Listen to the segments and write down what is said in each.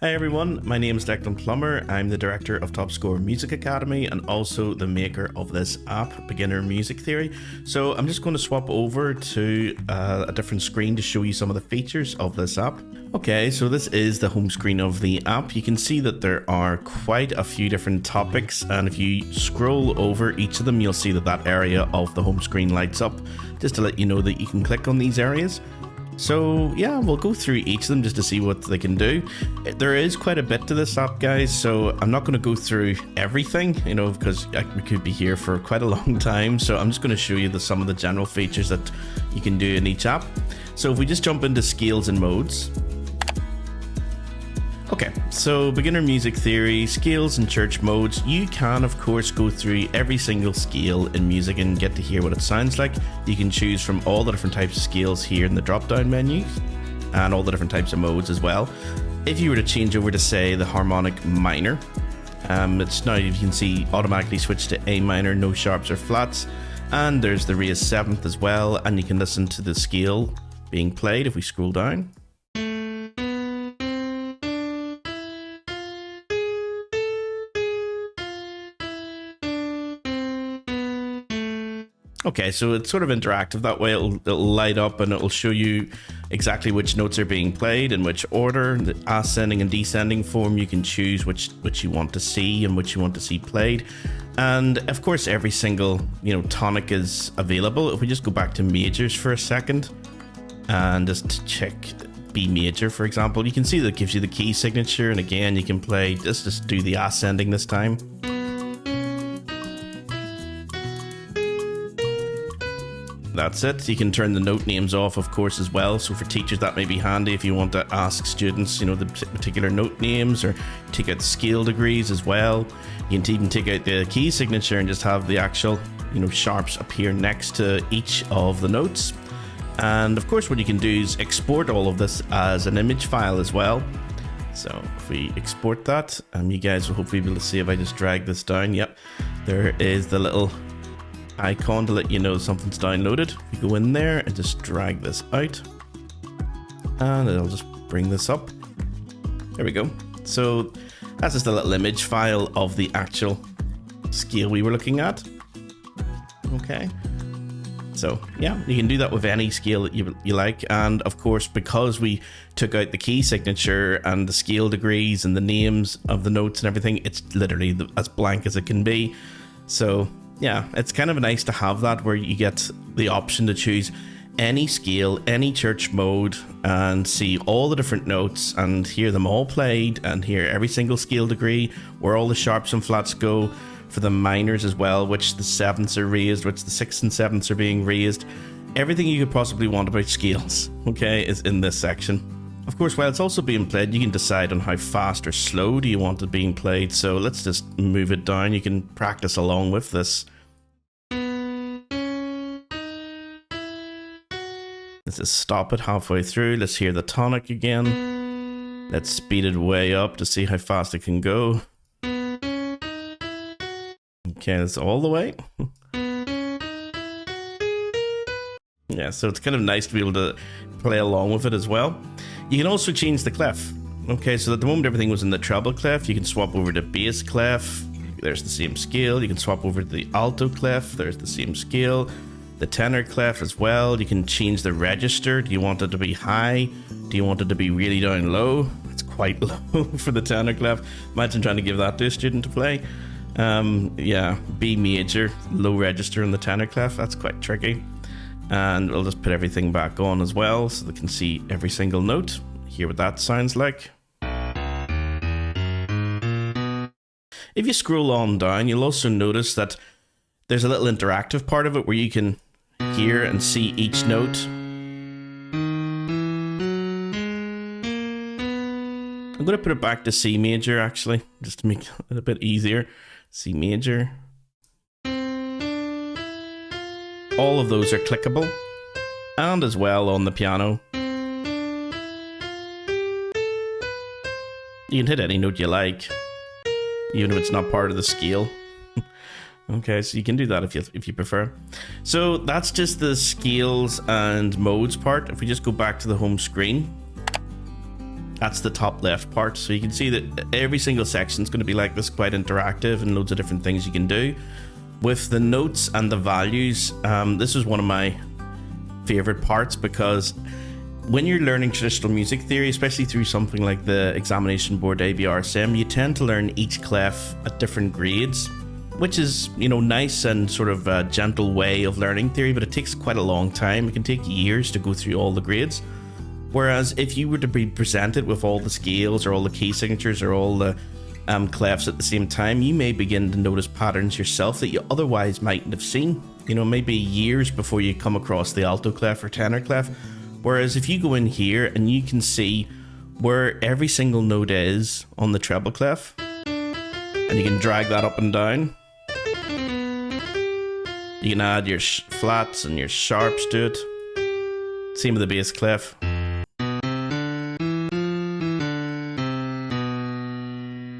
Hi everyone, my name is Declan Plummer. I'm the director of Top Score Music Academy and also the maker of this app, Beginner Music Theory. So I'm just going to swap over to a different screen to show you some of the features of this app. Okay, so this is the home screen of the app. You can see that there are quite a few different topics, and if you scroll over each of them, you'll see that that area of the home screen lights up, just to let you know that you can click on these areas. So yeah, we'll go through each of them just to see what they can do. There is quite a bit to this app, guys, so I'm not going to go through everything, you know, because we could be here for quite a long time. So I'm just going to show you some of the general features that you can do in each app. So if we just jump into scales and modes. Okay, so beginner music theory, scales and church modes. You can, of course, go through every single scale in music and get to hear what it sounds like. You can choose from all the different types of scales here in the drop-down menus and all the different types of modes as well. If you were to change over to, say, the harmonic minor, it's now, you can see, automatically switch to A minor, no sharps or flats. And there's the raised seventh as well, and you can listen to the scale being played if we scroll down. Okay, so it's sort of interactive that way. It'll light up and it'll show you exactly which notes are being played, in which order, the ascending and descending form. You can choose which you want to see and which you want to see played. And of course, every single, tonic is available. If we just go back to majors for a second and just check B major, for example, you can see that it gives you the key signature. And again, you can play, let's just do the ascending this time. That's it. You can turn the note names off, of course, as well. So for teachers, that may be handy if you want to ask students, the particular note names, or take out the scale degrees as well. You can even take out the key signature and just have the actual, sharps appear next to each of the notes. And of course, what you can do is export all of this as an image file as well. So if we export that, you guys will hopefully be able to see if I just drag this down. Yep, there is the little icon to let you know something's downloaded. You go in there and just drag this out, and it'll just bring this up. There we go. So that's just a little image file of the actual scale we were looking at. Okay, so yeah, you can do that with any scale that you like. And of course, because we took out the key signature and the scale degrees and the names of the notes and everything, it's literally as blank as it can be. So yeah, it's kind of nice to have that, where you get the option to choose any scale, any church mode, and see all the different notes and hear them all played, and hear every single scale degree, where all the sharps and flats go, for the minors as well, which the sevenths are raised, which the sixths and sevenths are being raised. Everything you could possibly want about scales, okay, is in this section. Of course, while it's also being played, you can decide on how fast or slow do you want it being played. So let's just move it down. You can practice along with this. Let's just stop it halfway through. Let's hear the tonic again. Let's speed it way up to see how fast it can go. Okay, that's all the way. Yeah, so it's kind of nice to be able to play along with it as well. You can also change the clef. Okay, so at the moment everything was in the treble clef. You can swap over to bass clef. There's the same scale. You can swap over to the alto clef. There's the same scale. The tenor clef as well. You can change the register. Do you want it to be high? Do you want it to be really down low? It's quite low for the tenor clef. Imagine trying to give that to a student to play. Yeah, B major, low register in the tenor clef. That's quite tricky. And we'll just put everything back on as well, so they can see every single note, hear what that sounds like. If you scroll on down, you'll also notice that there's a little interactive part of it where you can hear and see each note. I'm going to put it back to C major, actually, just to make it a bit easier. C major. All of those are clickable, and as well on the piano. You can hit any note you like, even if it's not part of the scale. Okay, so you can do that if you prefer. So that's just the scales and modes part. If we just go back to the home screen, That's the top left part. So you can see that every single section is going to be like this, quite interactive, and loads of different things you can do. With the notes and the values, this is one of my favorite parts, because when you're learning traditional music theory, especially through something like the examination board ABRSM, you tend to learn each clef at different grades, which is, you know, nice and sort of a gentle way of learning theory, but it takes quite a long time. It can take years to go through all the grades. Whereas if you were to be presented with all the scales or all the key signatures or all the clefs at the same time, you may begin to notice patterns yourself that you otherwise mightn't have seen. You know, maybe years before you come across the alto clef or tenor clef. Whereas if you go in here and you can see where every single note is on the treble clef, and you can drag that up and down. You can add your flats and your sharps to it. Same with the bass clef.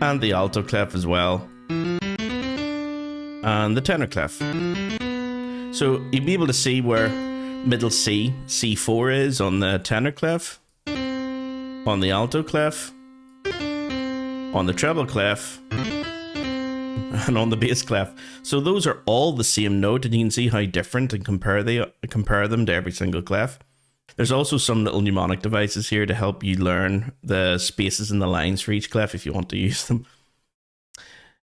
And the alto clef as well, and the tenor clef. So you'll be able to see where middle C, C4 is on the tenor clef, on the alto clef, on the treble clef, and on the bass clef. So those are all the same note, and you can see how different and compare them to every single clef. There's also some little mnemonic devices here to help you learn the spaces and the lines for each clef if you want to use them.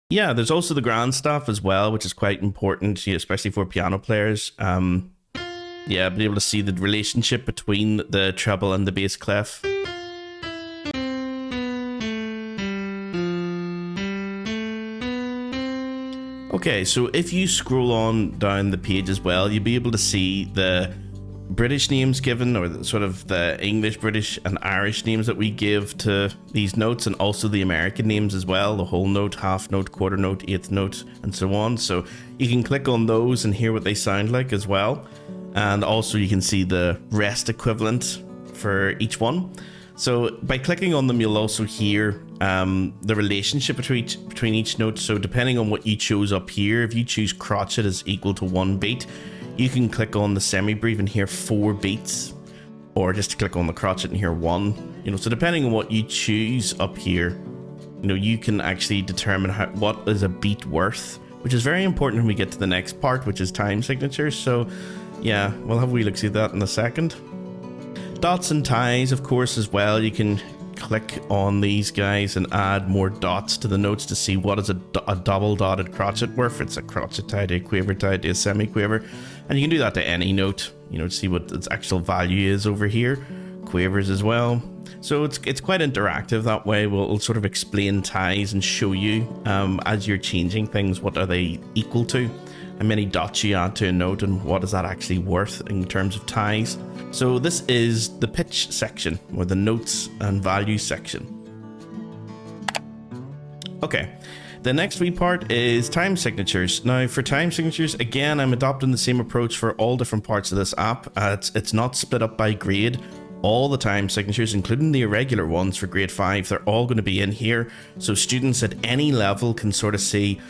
Yeah, there's also the grand staff as well, which is quite important, especially for piano players. Yeah, being able to see the relationship between the treble and the bass clef. Okay, so if you scroll on down the page as well, you'll be able to see the British names given, or the, sort of the English, British and Irish names that we give to these notes, and also the American names as well, the whole note, half note, quarter note, eighth note, and so on. So you can click on those and hear what they sound like as well. And also you can see the rest equivalent for each one. So by clicking on them, you'll also hear the relationship between each note. So depending on what you chose up here, if you choose crotchet is equal to 1 beat, you can click on the semi-breve and hear 4 beats, or just click on the crotchet and hear 1. You know, so depending on what you choose up here, you know, you can actually determine what is a beat worth, which is very important when we get to the next part, which is time signatures. So yeah, we'll have a wee look see that in a second. Dots and ties, of course, as well. You can click on these guys and add more dots to the notes to see what is a double dotted crotchet worth. It's a crotchet tie to a quaver tie to a semi-quaver, and you can do that to any note, you know, to see what its actual value is over here. Quavers as well. So it's quite interactive that way. We'll sort of explain ties and show you as you're changing things, what are they equal to, how many dots you add to a note, and what is that actually worth in terms of ties. So this is the pitch section, or the notes and values section. Okay, the next wee part is time signatures. Now for time signatures, again, I'm adopting the same approach for all different parts of this app. It's not split up by grade. All the time signatures, including the irregular ones for grade 5, they're all going to be in here. So students at any level can sort of see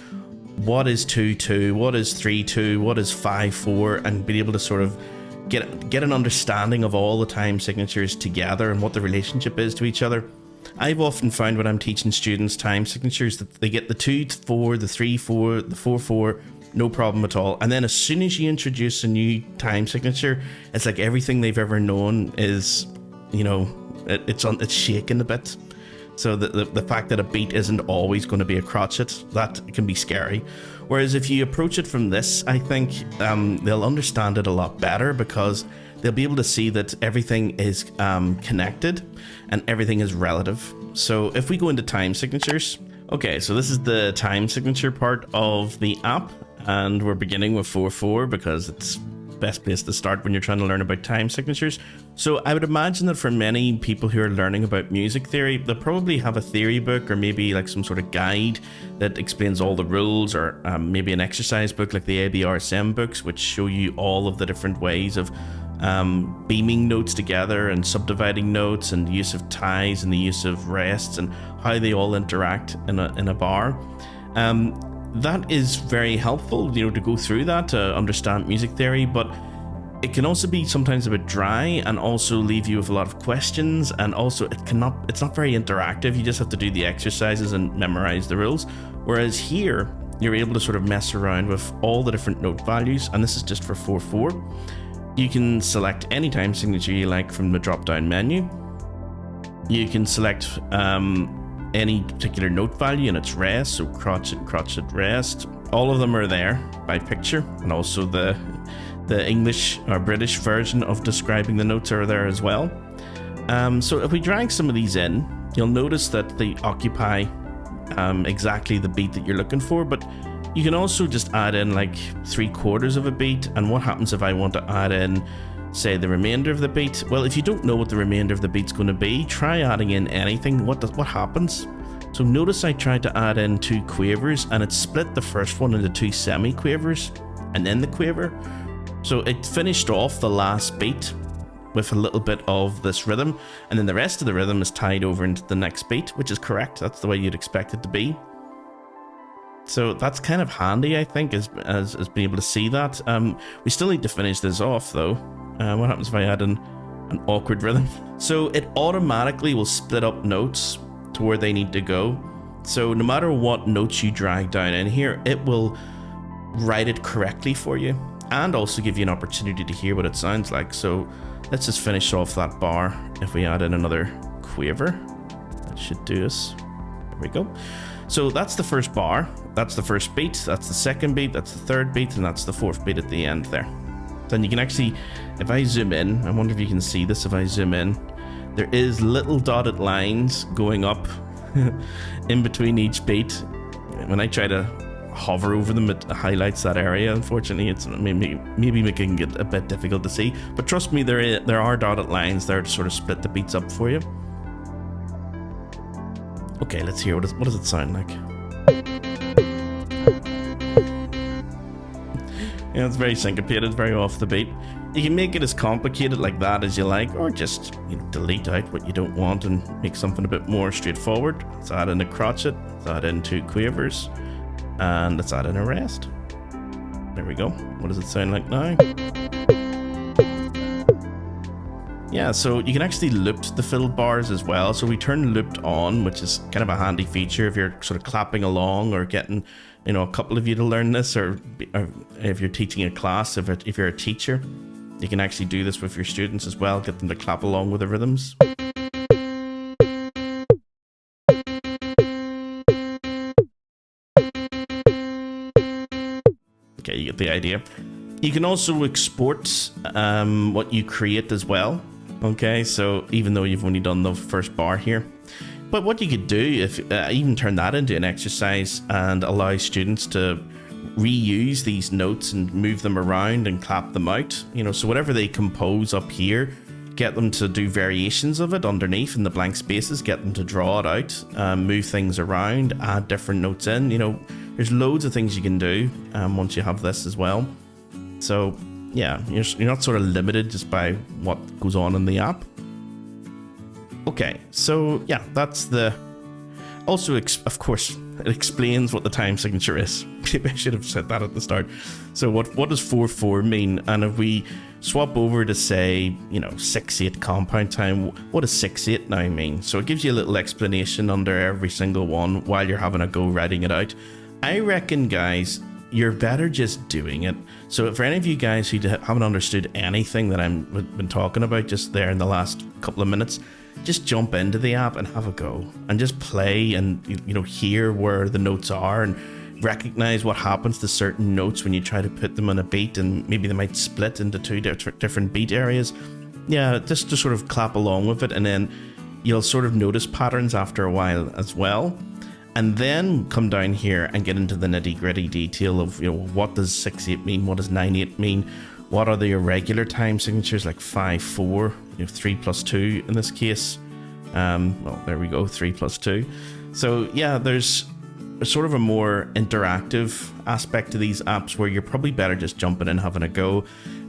what is 2-2, what is 3-2, what is 5-4, and be able to sort of get an understanding of all the time signatures together and what the relationship is to each other. I've often found when I'm teaching students time signatures that they get the 2-4, the 3-4, the 4-4, no problem at all. And then as soon as you introduce a new time signature, it's like everything they've ever known is, you know, it's shaken a bit. So the fact that a beat isn't always going to be a crotchet, that can be scary. Whereas if you approach it from this, I think they'll understand it a lot better, because they'll be able to see that everything is connected and everything is relative. So if we go into time signatures, okay, so this is the time signature part of the app, and we're beginning with 4-4 because it's best place to start when you're trying to learn about time signatures. So I would imagine that for many people who are learning about music theory, they'll probably have a theory book, or maybe like some sort of guide that explains all the rules, or maybe an exercise book like the ABRSM books, which show you all of the different ways of beaming notes together and subdividing notes, and the use of ties and the use of rests and how they all interact in a bar. That is very helpful, you know, to go through that to understand music theory. But It can also be sometimes a bit dry and also leave you with a lot of questions, and also it's not very interactive. You just have to do the exercises and memorize the rules. Whereas here, you're able to sort of mess around with all the different note values, and this is just for 4/4. You can select any time signature you like from the drop-down menu. You can select any particular note value and its rest, so crotchet, rest. All of them are there by picture, and also the English or British version of describing the notes are there as well. So if we drag some of these in, you'll notice that they occupy exactly the beat that you're looking for, but you can also just add in like 3/4 of a beat. And what happens if I want to add in, say, the remainder of the beat? Well, if you don't know what the remainder of the beat's going to be, try adding in anything. What happens? So notice I tried to add in 2 quavers, and it split the first one into 2 semi-quavers and then the quaver. So it finished off the last beat with a little bit of this rhythm, and then the rest of the rhythm is tied over into the next beat, which is correct. That's the way you'd expect it to be. So that's kind of handy, I think, as being able to see that. We still need to finish this off though. What happens if I add in an awkward rhythm? So it automatically will split up notes to where they need to go. So no matter what notes you drag down in here, it will write it correctly for you, and also give you an opportunity to hear what it sounds like. So let's just finish off that bar. If we add in another quaver, that should do us. There we go. So that's the first bar, that's the first beat, that's the second beat, that's the third beat, and that's the fourth beat at the end there. Then you can actually, if I zoom in, I wonder if you can see this. If I zoom in, there is little dotted lines going up in between each beat. When I try to hover over them, it highlights that area. Unfortunately, it's maybe making it a bit difficult to see, but trust me, there are dotted lines there to sort of split the beats up for you. Okay, let's hear what does it sound like. Yeah, it's very syncopated, very off the beat. You can make it as complicated like that as you like, or just delete out what you don't want and make something a bit more straightforward. Let's add in a crotchet, let's add in 2 quavers, and let's add in a rest. There we go. What does it sound like now? Yeah, so you can actually loop the fill bars as well. So we turn looped on, which is kind of a handy feature if you're sort of clapping along or getting, a couple of you to learn this, or if you're teaching a class, if you're a teacher, you can actually do this with your students as well, get them to clap along with the rhythms. Okay, you get the idea. You can also export what you create as well. Okay, so even though you've only done the first bar here, but what you could do, if even turn that into an exercise and allow students to reuse these notes and move them around and clap them out, so whatever they compose up here, get them to do variations of it underneath in the blank spaces, get them to draw it out, move things around, add different notes in. There's loads of things you can do once you have this as well. So yeah, you're not sort of limited just by what goes on in the app. Okay, so yeah, that's the... Also, of course, it explains what the time signature is. Maybe I should have said that at the start. So what does 4/4 mean? And if we swap over to, say, 6/8 compound time, what does 6/8 now mean? So it gives you a little explanation under every single one while you're having a go writing it out. I reckon, guys, you're better just doing it. So for any of you guys who haven't understood anything that I've been talking about just there in the last couple of minutes, just jump into the app and have a go and just play and hear where the notes are and recognize what happens to certain notes when you try to put them on a beat, and maybe they might split into 2 different beat areas. Yeah, just to sort of clap along with it, and then you'll sort of notice patterns after a while as well. And then come down here and get into the nitty-gritty detail of what does 6/8 mean, what does 9/8 mean, what are the irregular time signatures like 5/4, 3 + 2 in this case. Well, there we go, 3 + 2. So yeah, there's sort of a more interactive aspect to these apps where you're probably better just jumping in, having a go,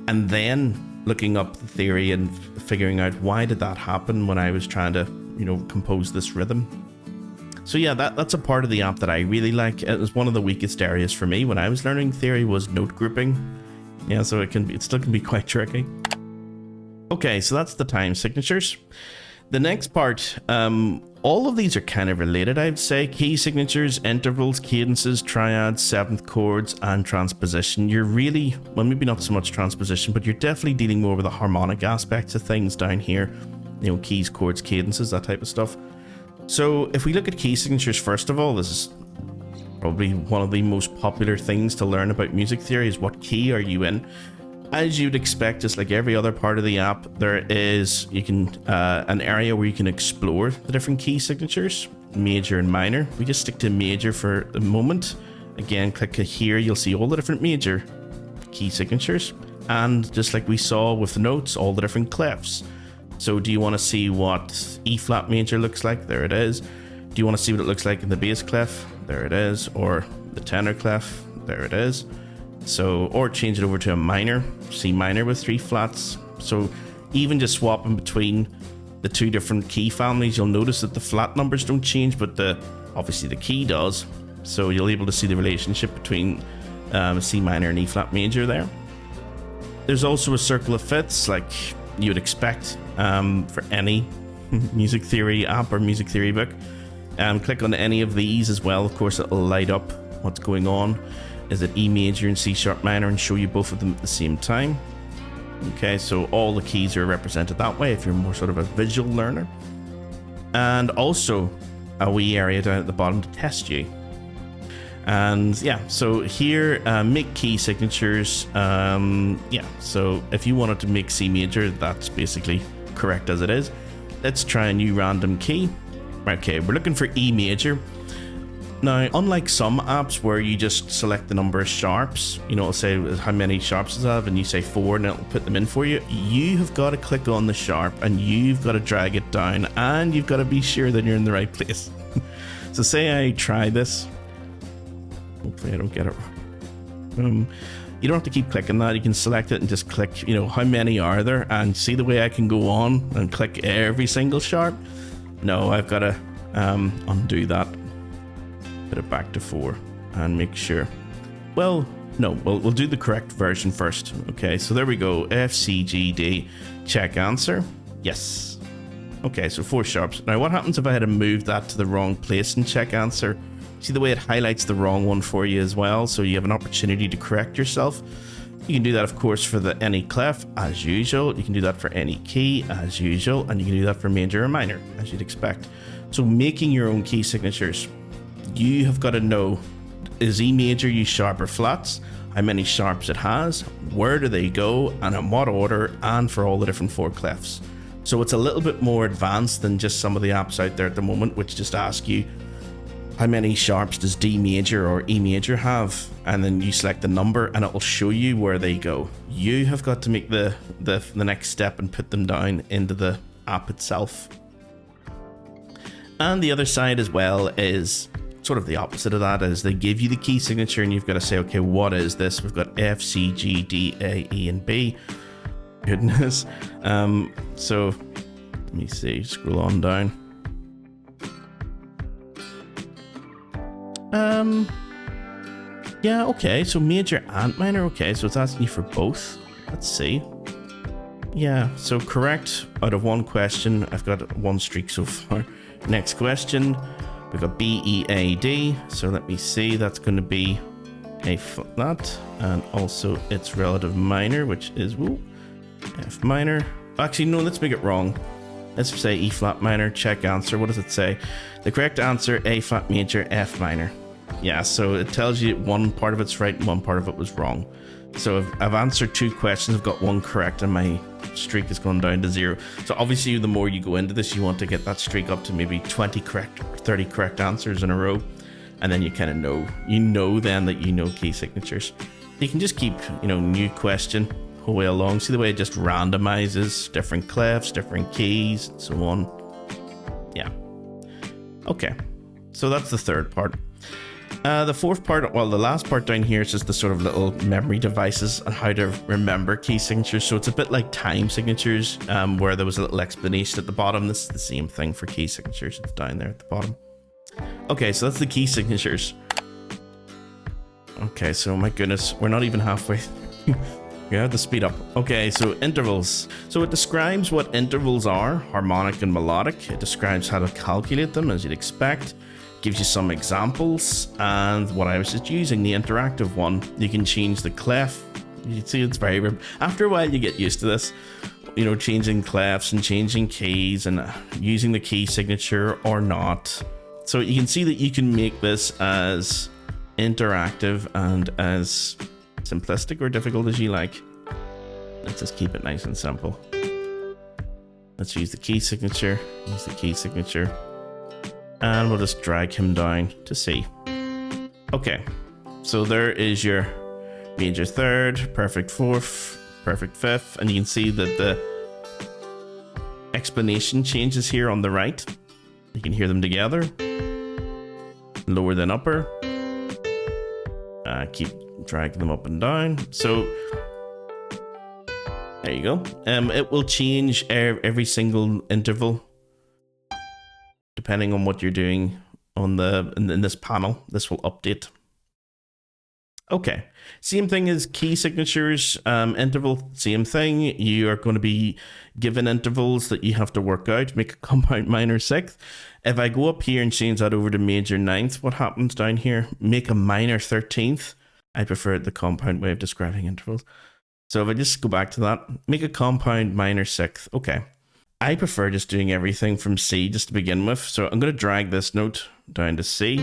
and then looking up the theory and figuring out why did that happen when I was trying to compose this rhythm. So yeah, that's a part of the app that I really like. It was one of the weakest areas for me when I was learning theory, was note grouping. Yeah, so it still can be quite tricky. Okay, so that's the time signatures. The next part, all of these are kind of related, I'd say. Key signatures, intervals, cadences, triads, seventh chords, and transposition. You're really, well, maybe not so much transposition, but you're definitely dealing more with the harmonic aspects of things down here. You know, keys, chords, cadences, that type of stuff. So if we look at key signatures, first of all, this is probably one of the most popular things to learn about music theory is what key are you in? As you'd expect, just like every other part of the app, there is an area where you can explore the different key signatures, major and minor. We just stick to major for the moment. Again, click here, you'll see all the different major key signatures. And just like we saw with the notes, all the different clefs. So do you want to see what E flat major looks like? There it is. Do you want to see what it looks like in the bass clef? There it is. Or the tenor clef? There it is. So, or change it over to a minor, C minor with 3 flats. So even just swapping between the 2 different key families, you'll notice that the flat numbers don't change, but obviously the key does. So you'll be able to see the relationship between C minor and E flat major there. There's also a circle of fifths, like you would expect for any music theory app or music theory book. Click on any of these as well. Of course, it'll light up what's going on. Is it E major and C sharp minor, and show you both of them at the same time. Okay, so all the keys are represented that way if you're more sort of a visual learner. And also a wee area down at the bottom to test you. And yeah, so here, make key signatures. Yeah, so if you wanted to make C major, that's basically correct as it is. Let's try a new random key. Okay, we're looking for E major. Now, unlike some apps where you just select the number of sharps, you know, it'll say how many sharps it have, and you say 4 and it'll put them in for you. You have got to click on the sharp and you've got to drag it down, and you've got to be sure that you're in the right place. So say I try this. Hopefully I don't get it wrong. You don't have to keep clicking that. You can select it and just click, you know, how many are there, and see the way I can go on and click every single sharp. No, I've got to undo that. Put it back to 4 and make sure. Well, no, we'll do the correct version first. Okay, so there we go. F, C, G, D. Check answer. Yes. Okay, so 4 sharps. Now, what happens if I had to move that to the wrong place and check answer? See the way it highlights the wrong one for you as well, so you have an opportunity to correct yourself. You can do that, of course, for any clef, as usual. You can do that for any key, as usual. And you can do that for major or minor, as you'd expect. So making your own key signatures. You have got to know, is E major use sharp or flats, how many sharps it has, where do they go, and in what order, and for all the different 4 clefs. So it's a little bit more advanced than just some of the apps out there at the moment, which just ask you how many sharps does D major or E major have, and then you select the number and it will show you where they go. You have got to make the next step and put them down into the app itself. And the other side as well is sort of the opposite of that, is they give you the key signature and you've got to say, okay, what is this? We've got F, C, G, D, A, E, and B. Goodness. So let me see, scroll on down. Yeah, okay, so major and minor. Okay, so it's asking you for both. Let's see. Yeah, so correct out of 1 question. I've got 1 streak so far. Next question. We've got B, E, A, D. So let me see. That's going to be A flat, and also its relative minor, which is F minor. Actually, no, let's make it wrong. Let's say E flat minor. Check answer. What does it say? The correct answer, A flat major, F minor. Yeah, so it tells you one part of it's right and one part of it was wrong. So I've answered 2 questions, I've got 1 correct, and my streak has gone down to 0. So obviously the more you go into this, you want to get that streak up to maybe 20 correct, 30 correct answers in a row. And then you kind of know, then that you know key signatures. You can just keep, new question whole way along. See the way it just randomizes different clefs, different keys, and so on. Yeah. Okay. So that's the 3rd part. The 4th part, well, the last part down here is just the sort of little memory devices on how to remember key signatures. So it's a bit like time signatures, where there was a little explanation at the bottom. This is the same thing for key signatures. It's down there at the bottom. Okay, so that's the key signatures. Okay, so my goodness, we're not even halfway through. You have to speed up. Okay, so intervals. So it describes what intervals are, harmonic and melodic. It describes how to calculate them, as you'd expect. Gives you some examples, and what I was just using, the interactive one. You can change the clef. You see, it's very... After a while, you get used to this. You know, changing clefs and changing keys and using the key signature or not. So you can see that you can make this as interactive and as simplistic or difficult as you like. Let's just keep it nice and simple. Let's use the key signature. Use the key signature. And we'll just drag him down to C. Okay, so there is your major third, perfect fourth, perfect fifth, and you can see that the explanation changes here on the right. You can hear them together. Lower than upper. Keep dragging them up and down. So there you go. It will change every single interval depending on what you're doing on in this panel. This will update. Okay, same thing as key signatures, interval, same thing. You are going to be given intervals that you have to work out, make a compound minor sixth. If I go up here and change that over to major ninth, what happens down here? Make a minor 13th. I prefer the compound way of describing intervals. So if I just go back to that, make a compound minor sixth. Okay, I prefer just doing everything from C just to begin with. So I'm going to drag this note down to C.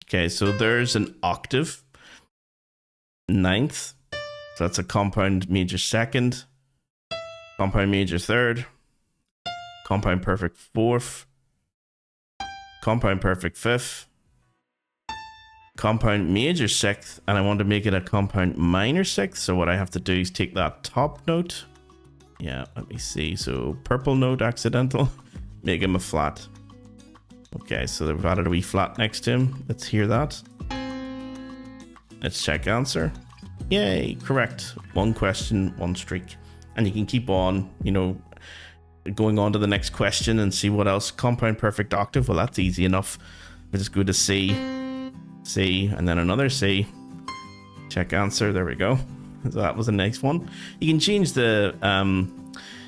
Okay, so there's an octave, ninth, so that's a compound major second, compound major third, compound perfect fourth, compound perfect fifth, compound major sixth, and I want to make it a compound minor sixth, so what I have to do is take that top note, yeah, let me see, so purple note accidental, make him a flat. Okay, so they've added a wee flat next to him. Let's hear that. Let's check answer. Yay, correct. One question, one streak. And you can keep on, you know, going on to the next question and see what else. Compound perfect octave. Well, that's easy enough. We just go to C, C, and then another C. Check answer. There we go. So that was the next one. You can change the...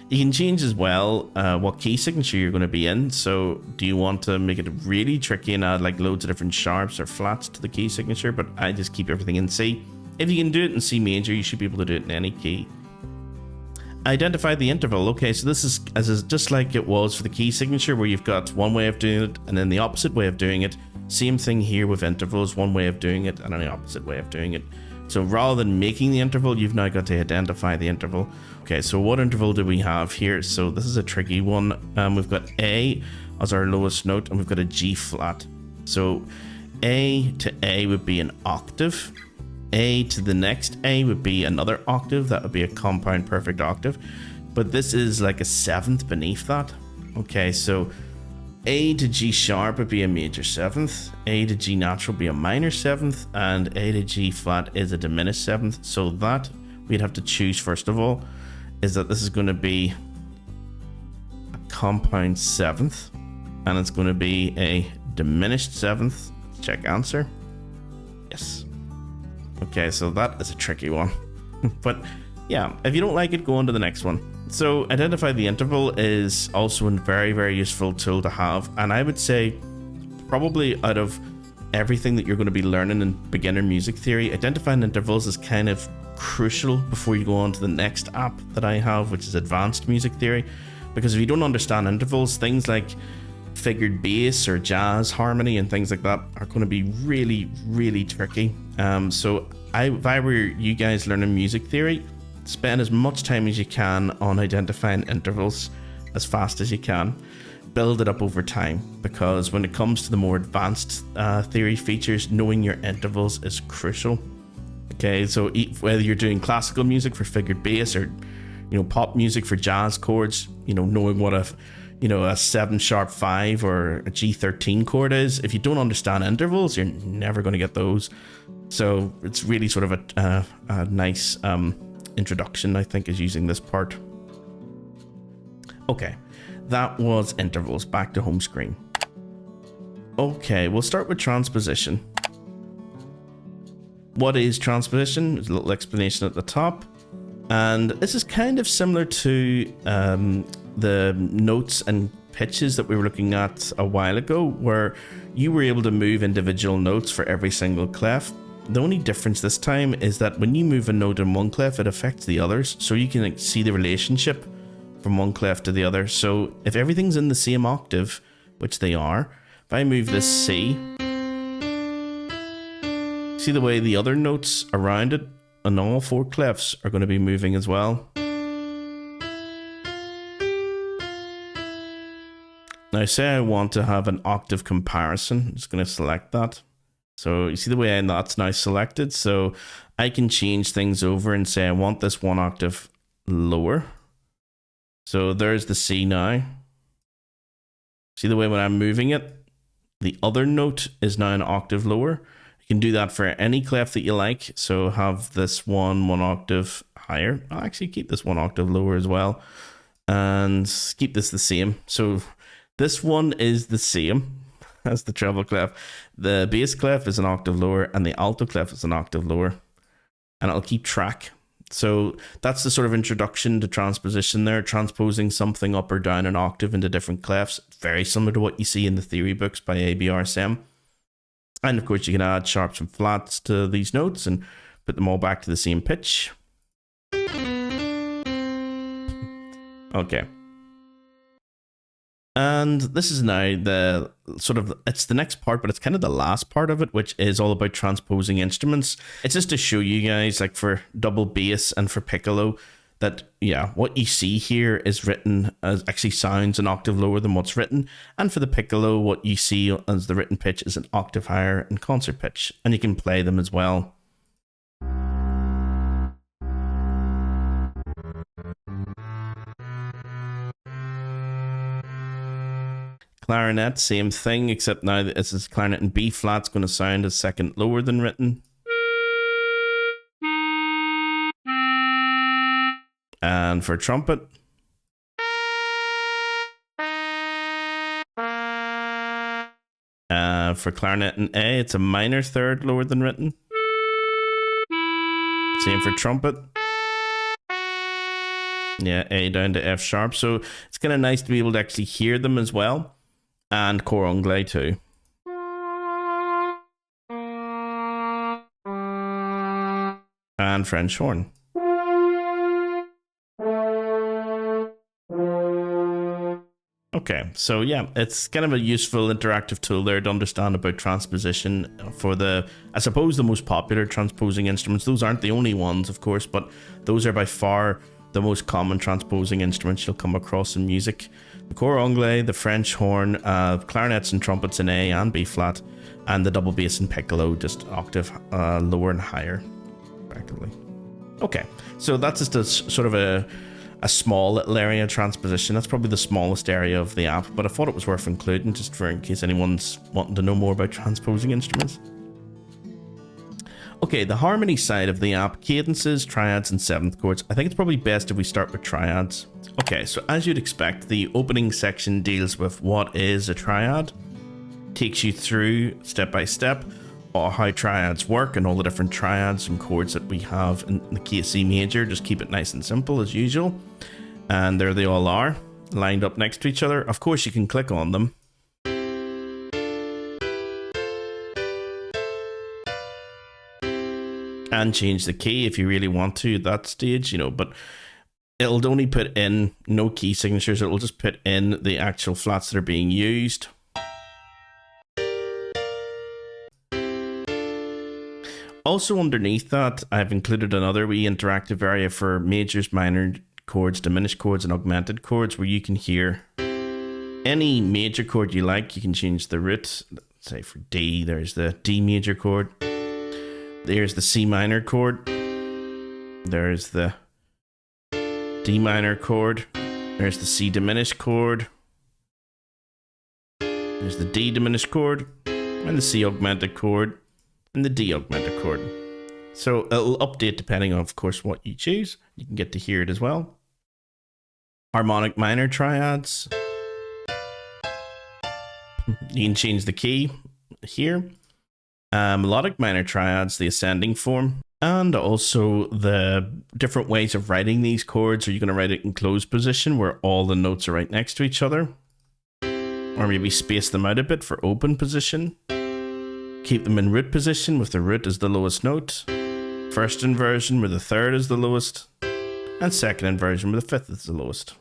You can change as well what key signature you're going to be in. So do you want to make it really tricky and add like loads of different sharps or flats to the key signature? But I just keep everything in C. If you can do it in C major, you should be able to do it in any key. Identify the interval. Okay, so this is just like it was for the key signature, where you've got one way of doing it and then the opposite way of doing it. Same thing here with intervals, one way of doing it and the opposite way of doing it. So rather than making the interval, you've now got to identify the interval. Okay, so what interval do we have here? So this is a tricky one. We've got A as our lowest note, and we've got a G flat. So A to A would be an octave. A to the next A would be another octave. That would be a compound perfect octave. But this is like a seventh beneath that. Okay, so A to G sharp would be a major seventh, A to G natural would be a minor seventh, and A to G flat is a diminished seventh. So that we'd have to choose first of all is that this is going to be a compound seventh, and it's going to be a diminished seventh. Check answer. Yes. Okay, so that is a tricky one. But yeah, if you don't like it, go on to the next one. So identify the interval is also a very, very useful tool to have. And I would say probably out of everything that you're going to be learning in beginner music theory, identifying intervals is kind of crucial before you go on to the next app that I have, which is advanced music theory. Because if you don't understand intervals, things like figured bass or jazz harmony and things like that are going to be really, really tricky. So if I were you guys learning music theory, spend as much time as you can on identifying intervals as fast as you can. Build it up over time, because when it comes to the more advanced theory features, knowing your intervals is crucial. Okay, so whether you're doing classical music for figured bass or, you know, pop music for jazz chords, you know, knowing what a 7 sharp 5 or a G13 chord is, if you don't understand intervals, you're never going to get those. So it's really sort of a nice introduction, I think, is using this part. Okay, that was intervals. Back to home screen. Okay, we'll start with transposition. what is transposition? There's a little explanation at the top. And this is kind of similar to the notes and pitches that we were looking at a while ago, where you were able to move individual notes for every single clef. The only difference this time is that when you move a note in one clef, it affects the others, so you can see the relationship from one clef to the other. So if everything's in the same octave, which they are, if I move this C, see the way the other notes around it and all 4 clefs are going to be moving as well. Now say I want to have an octave comparison. I'm just going to select that. So you see the way that's now selected. So I can change things over and say I want this 1 octave lower. So there's the C now. See the way when I'm moving it, the other note is now an octave lower. You can do that for any clef that you like. So have this one octave higher. I'll actually keep this 1 octave lower as well. And keep this the same. So this one is the same as the treble clef. The bass clef is an octave lower and the alto clef is an octave lower. And it'll keep track. So that's the sort of introduction to transposition there, transposing something up or down an octave into different clefs. Very similar to what you see in the theory books by ABRSM. And of course you can add sharps and flats to these notes and put them all back to the same pitch. Okay. And this is now the sort of, it's the next part, but it's kind of the last part of it, which is all about transposing instruments. It's just to show you guys, like for double bass and for piccolo, that, yeah, what you see here is written as actually sounds an octave lower than what's written. And for the piccolo, what you see as the written pitch is an octave higher in concert pitch. And you can play them as well. Clarinet, same thing, except now that this is clarinet in B flat, it's going to sound a second lower than written. And for trumpet, for clarinet in A, it's a minor third lower than written. Same for trumpet. Yeah, A down to F sharp. So it's kind of nice to be able to actually hear them as well. And cor anglais too. And French horn. Okay, so yeah, it's kind of a useful interactive tool there to understand about transposition for the, I suppose, the most popular transposing instruments. Those aren't the only ones, of course, but those are by far the most common transposing instruments you'll come across in music. The cor anglais, the French horn, clarinets and trumpets in A and B flat, and the double bass and piccolo just octave lower and higher, respectively. Okay, so that's just a sort of a small little area of transposition. That's probably the smallest area of the app, but I thought it was worth including just for in case anyone's wanting to know more about transposing instruments. Okay, the harmony side of the app, cadences, triads, and seventh chords. I think it's probably best if we start with triads. Okay, so as you'd expect, the opening section deals with what is a triad, takes you through step by step how triads work and all the different triads and chords that we have in the key of C major. Just keep it nice and simple as usual. And there they all are, lined up next to each other. Of course, you can click on them. And change the key if you really want to at that stage, you know, but it'll only put in no key signatures. It'll just put in the actual flats that are being used. Also underneath that, I've included another wee interactive area for majors, minor chords, diminished chords, and augmented chords, where you can hear any major chord you like. You can change the root. Say for D, there's the D major chord. There's the C minor chord. There's the D minor chord. There's the C diminished chord. There's the D diminished chord. And the C augmented chord. And the D augmented chord. So it'll update depending on, of course, what you choose. You can get to hear it as well. Harmonic minor triads. You can change the key here. Melodic minor triads, the ascending form, and also the different ways of writing these chords. Are you going to write it in closed position where all the notes are right next to each other? Or maybe space them out a bit for open position. Keep them in root position with the root as the lowest note. First inversion where the third is the lowest. And second inversion where the fifth is the lowest.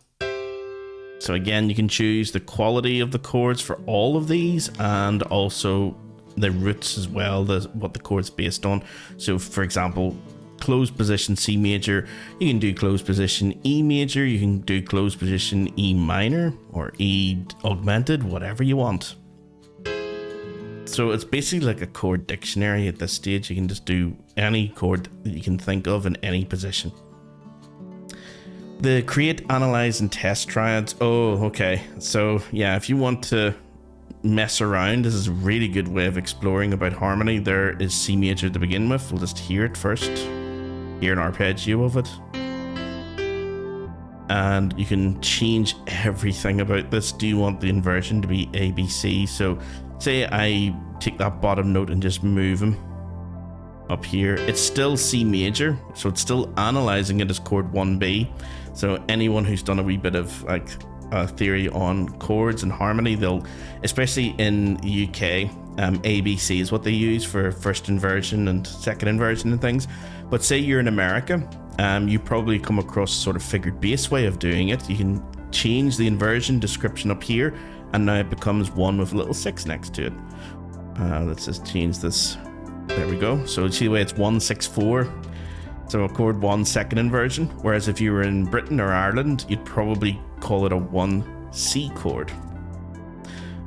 So again, you can choose the quality of the chords for all of these and also the roots as well, what the chord's based on. So for example, closed position C major, you can do closed position E major, you can do closed position E minor or E augmented, whatever you want. So it's basically like a chord dictionary at this stage. You can just do any chord that you can think of in any position. The create, analyze, and test triads. Oh, okay. So yeah, if you want to mess around, this is a really good way of exploring about harmony. There is C major to begin with. We'll just hear it first. Hear an arpeggio of it. And you can change everything about this. Do you want the inversion to be A, B, C? So say I take that bottom note and just move him up here. It's still C major, so it's still analyzing it as chord 1B. So anyone who's done a wee bit of like theory on chords and harmony, they'll, especially in the UK, ABC is what they use for first inversion and second inversion and things. But say you're in America, you probably come across a sort of figured bass way of doing it. You can change the inversion description up here, and now it becomes 1 with a little 6 next to it. Let's just change this. There we go. So see the way it's 1, 6, 4. So a chord 1 second inversion. Whereas if you were in Britain or Ireland, you'd probably call it a 1 C chord.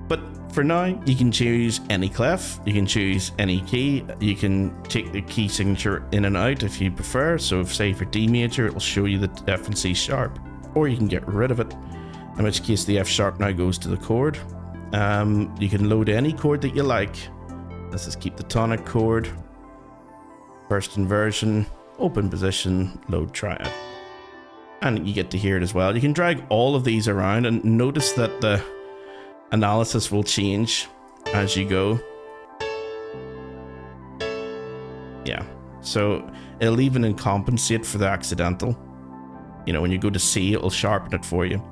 But for now, you can choose any clef. You can choose any key. You can take the key signature in and out if you prefer. So if, say for D major, it'll show you the F and C sharp, or you can get rid of it, in which case the F sharp now goes to the chord. You can load any chord that you like. Let's just keep the tonic chord, first inversion, open position, load triad. And you get to hear it as well. You can drag all of these around and notice that the analysis will change as you go. Yeah, so it'll even compensate for the accidental. You know, when you go to C, it'll sharpen it for you.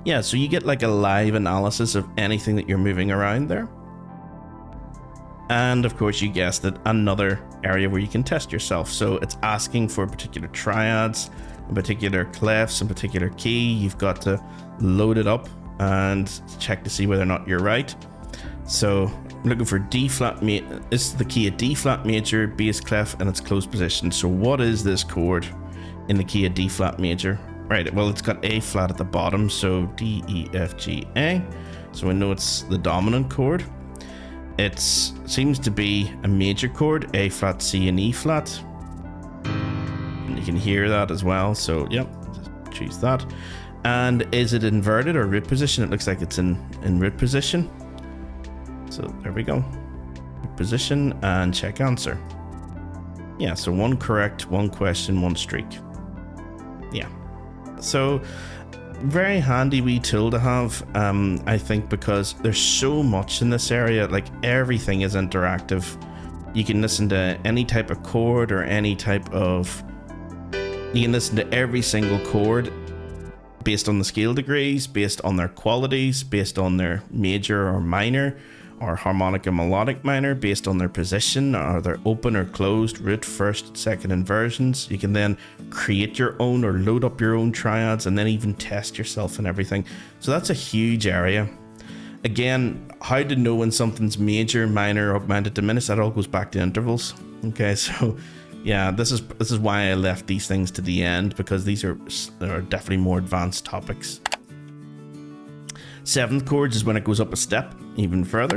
Yeah, so you get like a live analysis of anything that you're moving around there. And of course, you guessed it, another area where you can test yourself. So it's asking for particular triads, particular clefs, and particular key. You've got to load it up and check to see whether or not you're right. So I'm looking for D flat major. This is the key of D flat major, bass clef, and its closed position. So what is this chord in the key of D flat major? Right, well, it's got A flat at the bottom, so D, E, F, G, A. So we know it's the dominant chord. It seems to be a major chord, A flat, C, and E flat. And you can hear that as well, so yep, just choose that. And is it inverted or root position? It looks like it's in root position. So there we go. Root position and check answer. Yeah, so 1 correct, 1 question, 1 streak. Yeah. So very handy wee tool to have, I think, because there's so much in this area. Like everything is interactive. You can listen to any type of chord or any type of, you can listen to every single chord based on the scale degrees, based on their qualities, based on their major or minor, or harmonic and melodic minor, based on their position, are they open or closed, root, first, second inversions. You can then create your own or load up your own triads and then even test yourself and everything. So that's a huge area. Again, how to know when something's major, minor, augmented, diminished, that all goes back to intervals. Okay, so yeah, this is why I left these things to the end, because these are definitely more advanced topics. 7th chords is when it goes up a step even further.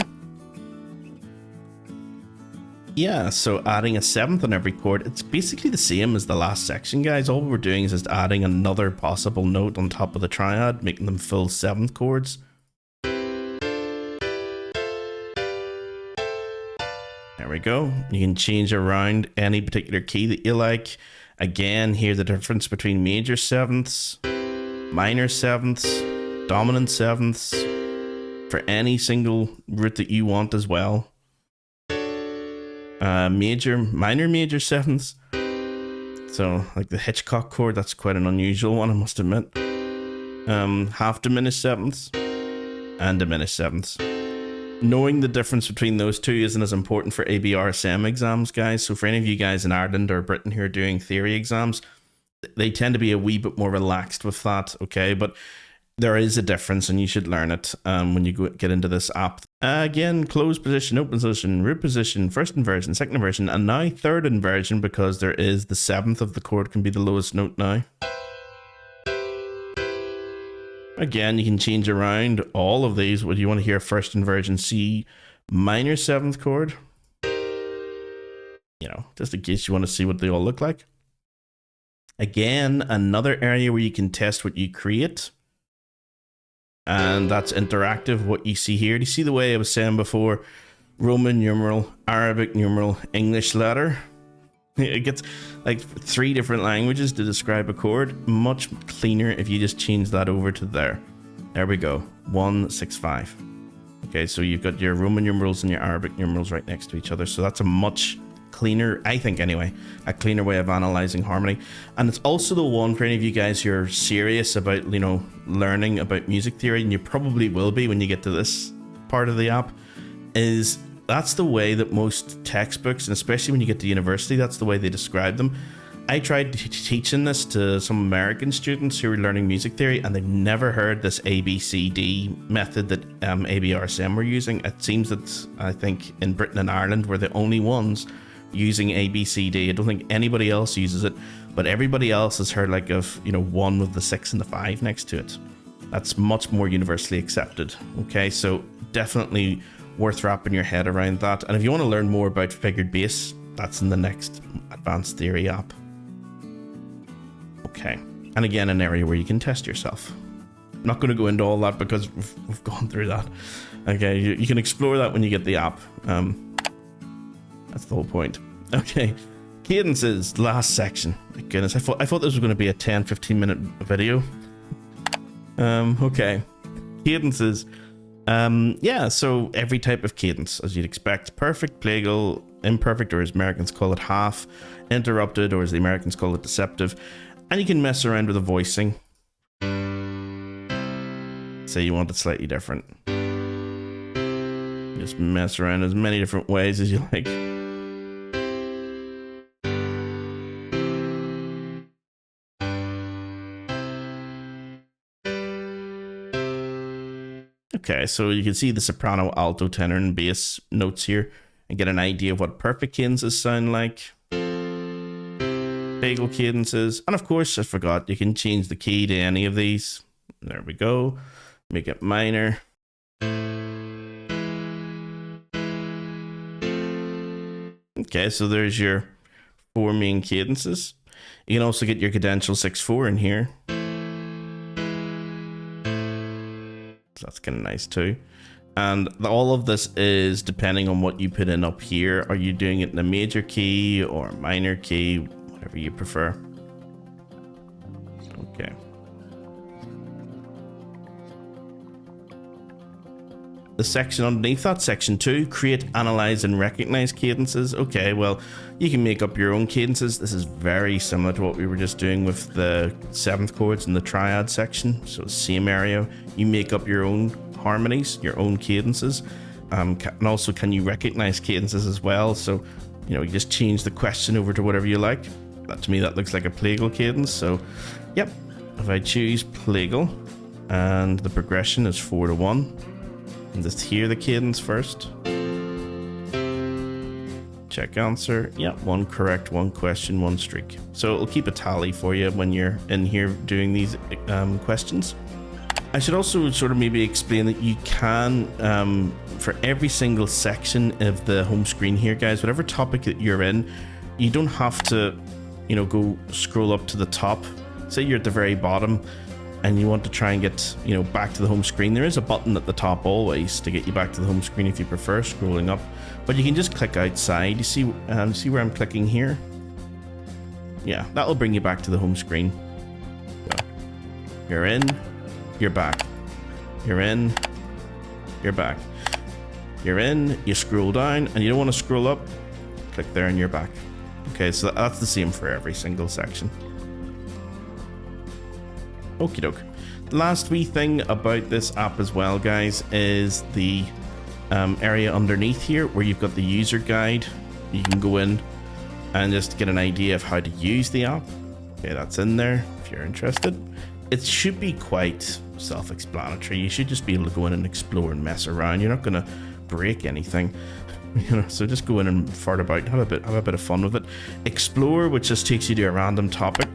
Yeah, so adding a 7th on every chord, it's basically the same as the last section, guys. All we're doing is just adding another possible note on top of the triad, making them full 7th chords. There we go. You can change around any particular key that you like. Again, hear the difference between major 7ths, minor 7ths, dominant 7ths, for any single root that you want as well. minor major sevenths. So like the Hitchcock chord, that's quite an unusual one, I must admit. Half diminished sevenths and diminished sevenths. Knowing the difference between those two isn't as important for ABRSM exams, guys. So for any of you guys in Ireland or Britain who are doing theory exams, they tend to be a wee bit more relaxed with that, okay? But there is a difference and you should learn it when you get into this app. Again, closed position, open position, root position, first inversion, second inversion, and now third inversion, because there is the seventh of the chord can be the lowest note now. Again, you can change around all of these. Would you want to hear first inversion C minor seventh chord? You know, just in case you want to see what they all look like. Again, another area where you can test what you create. And that's interactive, what you see here. Do you see the way I was saying before? Roman numeral, Arabic numeral, English letter. It gets like 3 different languages to describe a chord. Much cleaner if you just change that over to there. There we go. 165. Okay, so you've got your Roman numerals and your Arabic numerals right next to each other. So that's a much cleaner, I think anyway, a cleaner way of analyzing harmony. And it's also the one for any of you guys who are serious about, you know, learning about music theory, and you probably will be when you get to this part of the app, is that's the way that most textbooks, and especially when you get to university, that's the way they describe them. I tried teaching this to some American students who were learning music theory, and they've never heard this ABCD method that ABRSM were using. It seems that I think in Britain and Ireland we're the only ones using ABCD. I don't think anybody else uses it, but everybody else has heard like of, you know, 1 with the 6 and the 5 next to it. That's much more universally accepted. Okay, so definitely worth wrapping your head around that. And if you want to learn more about figured bass, that's in the next advanced theory app. Okay, and again, an area where you can test yourself. I'm not going to go into all that because we've gone through that. Okay, you can explore that when you get the app. That's the whole point. Okay, cadences, last section. My goodness, I thought this was going to be a 10-15 minute video. Okay, cadences. Yeah, so every type of cadence, as you'd expect: perfect, plagal, imperfect, or as Americans call it, half, interrupted, or as the Americans call it, deceptive. And you can mess around with the voicing. Say you want it slightly different. Just mess around as many different ways as you like. Okay, so you can see the soprano, alto, tenor, and bass notes here and get an idea of what perfect cadences sound like. Plagal cadences. And of course, I forgot, you can change the key to any of these. There we go. Make it minor. Okay, so there's your 4 main cadences. You can also get your cadential 6/4 in here. So that's kind of nice too. And all of this is depending on what you put in up here. Are you doing it in a major key or a minor key? Whatever you prefer. Okay. The section underneath that, section 2, create, analyze, and recognize cadences. Okay, well, you can make up your own cadences. This is very similar to what we were just doing with the 7th chords in the triad section. So same area. You make up your own harmonies, your own cadences. And also, can you recognize cadences as well? So, you know, you just change the question over to whatever you like. That, to me, that looks like a plagal cadence. So, yep, if I choose plagal and the progression is 4/1, and just hear the cadence first. Check answer. Yeah, 1 correct, 1 question, 1 streak. So it'll keep a tally for you when you're in here doing these questions. I should also sort of maybe explain that you can, for every single section of the home screen here, guys, whatever topic that you're in, you don't have to, you know, go scroll up to the top. Say you're at the very bottom and you want to try and get, you know, back to the home screen. There is a button at the top always to get you back to the home screen if you prefer scrolling up, but you can just click outside. You see where I'm clicking here? Yeah, that'll bring you back to the home screen. So, you're in, you're back. You're in, you're back. You're in, you scroll down, and you don't want to scroll up. click there and you're back. Okay, so that's the same for every single section. Okie doke. The last wee thing about this app as well, guys, is the area underneath here where you've got the user guide. You can go in and just get an idea of how to use the app. Okay, that's in there if you're interested. It should be quite self-explanatory. You should just be able to go in and explore and mess around. You're not going to break anything, you know, so just go in and fart about, have a bit of fun with it. Explore, which just takes you to a random topic.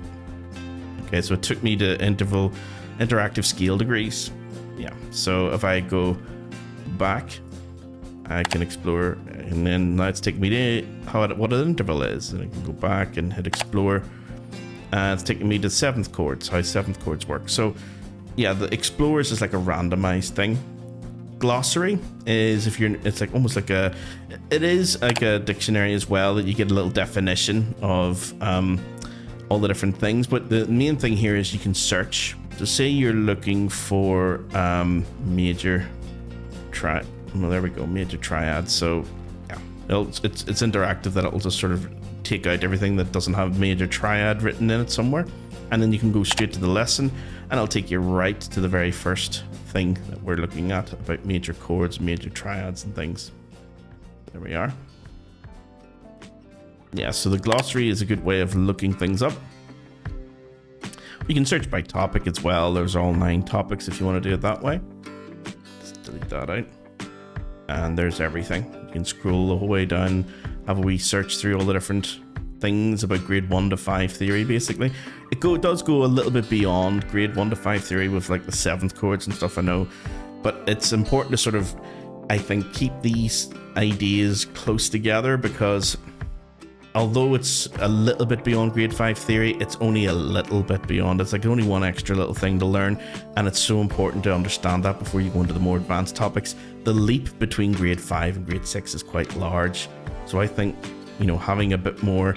Okay, so it took me to interactive scale degrees. Yeah, so if I go back, I can explore, and then now it's taking me to what an interval is, and I can go back and hit explore. It's taking me to 7th chords, how 7th chords work. So yeah, the explore is just like a randomized thing. Glossary is it's like almost like it is like a dictionary as well, that you get a little definition of all the different things. But the main thing here is you can search. So say you're looking for major triad. Well, there we go, major triads. So yeah, it's interactive, that it'll just sort of take out everything that doesn't have major triad written in it somewhere, and then you can go straight to the lesson, and it'll take you right to the very first thing that we're looking at about major chords, major triads and things. There we are. Yeah, so the glossary is a good way of looking things up. You can search by topic as well. There's all 9 topics if you want to do it that way. Let's delete that out. And there's everything. You can scroll the whole way down, have a wee search through all the different things about grade 1 to 5 theory. Basically, it does go a little bit beyond grade 1 to 5 theory with like the 7th chords and stuff, I know, but it's important to sort of, I think, keep these ideas close together, because although it's a little bit beyond grade 5 theory, it's only a little bit beyond. It's like only one extra little thing to learn, and it's so important to understand that before you go into the more advanced topics. The leap between grade 5 and grade 6 is quite large, so I think, you know, having a bit more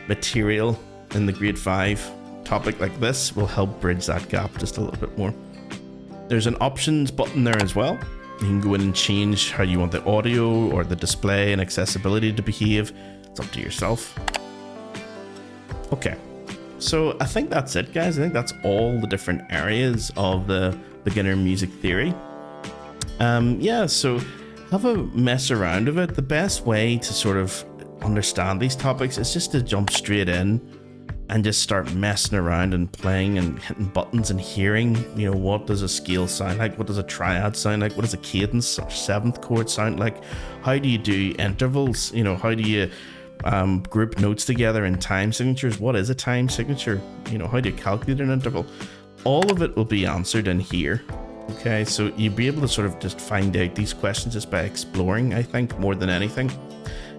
material in the grade 5 topic like this will help bridge that gap just a little bit more. There's an options button there as well. You can go in and change how you want the audio or the display and accessibility to behave. It's up to yourself. Okay, so I think that's it, guys. I think that's all the different areas of the beginner music theory. Yeah, so have a mess around of it. The best way to sort of understand these topics is just to jump straight in and just start messing around and playing and hitting buttons and hearing, you know, what does a scale sound like? What does a triad sound like? What does a cadence or 7th chord sound like? How do you do intervals? You know, how do you group notes together in time signatures? What is a time signature? You know, how do you calculate an interval? All of it will be answered in here. Okay, so you'll be able to sort of just find out these questions just by exploring, I think, more than anything.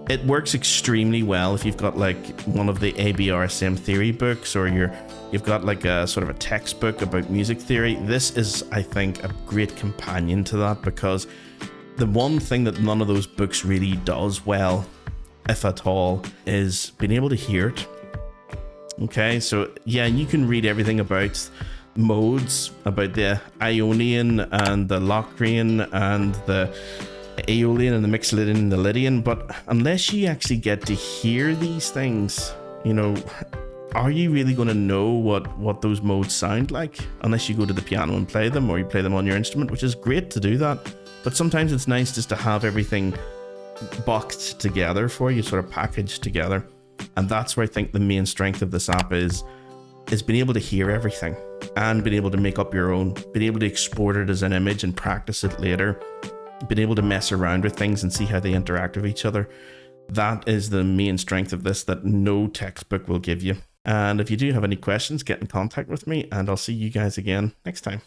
It works extremely well if you've got like one of the ABRSM theory books, or you've got like a sort of a textbook about music theory. This is, I think, a great companion to that, because the one thing that none of those books really does well, if at all, is being able to hear it. Okay, so yeah, you can read everything about modes, about the Ionian and the Locrian and the Aeolian and the Mixolydian and the Lydian, but unless you actually get to hear these things, you know, are you really going to know what those modes sound like unless you go to the piano and play them, or you play them on your instrument, which is great to do that, but sometimes it's nice just to have everything boxed together for you, sort of packaged together. And that's where I think the main strength of this app is being able to hear everything and being able to make up your own, being able to export it as an image and practice it later, being able to mess around with things and see how they interact with each other. That is the main strength of this that no textbook will give you. And if you do have any questions, get in contact with me, and I'll see you guys again next time.